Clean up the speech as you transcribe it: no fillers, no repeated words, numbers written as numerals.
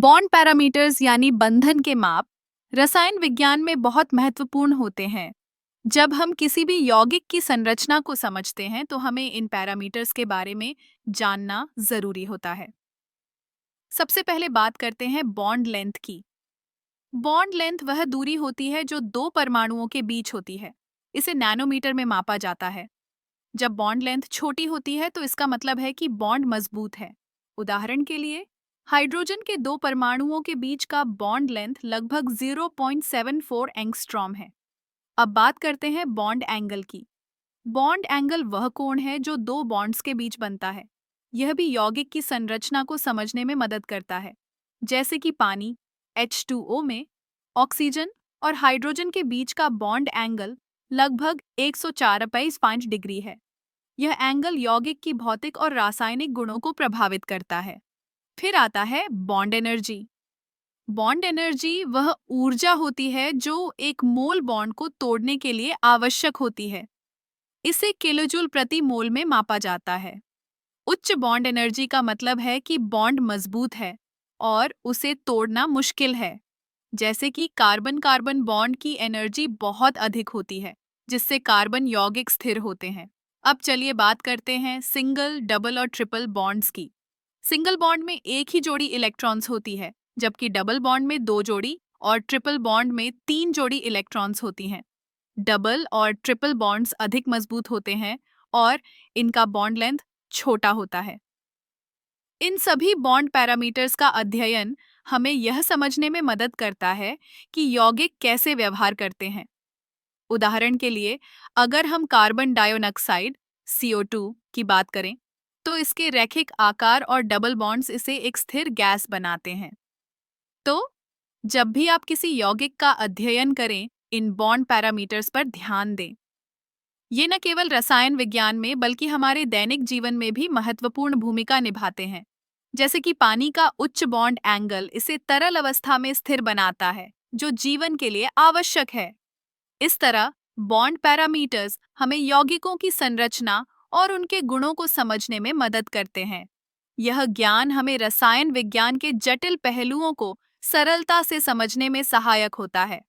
Bond parameters यानी बंधन के माप रसायन विज्ञान में बहुत महत्वपूर्ण होते हैं। जब हम किसी भी यौगिक की संरचना को समझते हैं तो हमें इन पैरामीटर्स के बारे में जानना जरूरी होता है। सबसे पहले बात करते हैं बॉन्ड लेंथ की। बॉन्ड लेंथ वह दूरी होती है जो दो परमाणुओं के बीच होती है। इसे नैनोमीटर में मापा जाता है। जब बॉन्ड लेंथ छोटी होती है तो इसका मतलब है कि बॉन्ड मजबूत है। उदाहरण के लिए हाइड्रोजन के दो परमाणुओं के बीच का बॉन्ड लेंथ लगभग 0.74 एंगस्ट्रॉम है। अब बात करते हैं बॉन्ड एंगल की। बॉन्ड एंगल वह कोण है जो दो बॉन्ड्स के बीच बनता है। यह भी यौगिक की संरचना को समझने में मदद करता है। जैसे कि पानी H2O में ऑक्सीजन और हाइड्रोजन के बीच का बॉन्ड एंगल लगभग 104.5 डिग्री है। यह एंगल यौगिक की भौतिक और रासायनिक गुणों को प्रभावित करता है। फिर आता है बॉन्ड एनर्जी। बॉन्ड एनर्जी वह ऊर्जा होती है जो एक मोल बॉन्ड को तोड़ने के लिए आवश्यक होती है। इसे किलोजूल प्रति मोल में मापा जाता है। उच्च बॉन्ड एनर्जी का मतलब है कि बॉन्ड मजबूत है और उसे तोड़ना मुश्किल है। जैसे कि कार्बन कार्बन बॉन्ड की एनर्जी बहुत अधिक होती है, जिससे कार्बन यौगिक स्थिर होते हैं। अब चलिए बात करते हैं सिंगल, डबल और ट्रिपल बॉन्ड्स की। सिंगल बॉन्ड में एक ही जोड़ी इलेक्ट्रॉन्स होती है, जबकि डबल बॉन्ड में दो जोड़ी और ट्रिपल बॉन्ड में तीन जोड़ी इलेक्ट्रॉन्स होती हैं। डबल और ट्रिपल बॉन्ड्स अधिक मजबूत होते हैं और इनका बॉन्ड लेंथ छोटा होता है। इन सभी बॉन्ड पैरामीटर्स का अध्ययन हमें यह समझने में मदद करता है कि यौगिक कैसे व्यवहार करते हैं। उदाहरण के लिए, अगर हम कार्बन डाइऑक्साइड CO2 की बात करें, तो इसके रैखिक आकार और डबल बॉन्ड्स इसे एक स्थिर गैस बनाते हैं। तो जब भी आप किसी यौगिक का अध्ययन करें, इन बॉन्ड पैरामीटर्स पर ध्यान दें। ये न केवल रसायन विज्ञान में बल्कि हमारे दैनिक जीवन में भी महत्वपूर्ण भूमिका निभाते हैं। जैसे कि पानी का उच्च बॉन्ड एंगल इसे तरल अवस्था में स्थिर बनाता है, जो जीवन के लिए आवश्यक है। इस तरह बॉन्ड पैरामीटर्स हमें यौगिकों की संरचना और उनके गुणों को समझने में मदद करते हैं। यह ज्ञान हमें रसायन विज्ञान के जटिल पहलुओं को सरलता से समझने में सहायक होता है।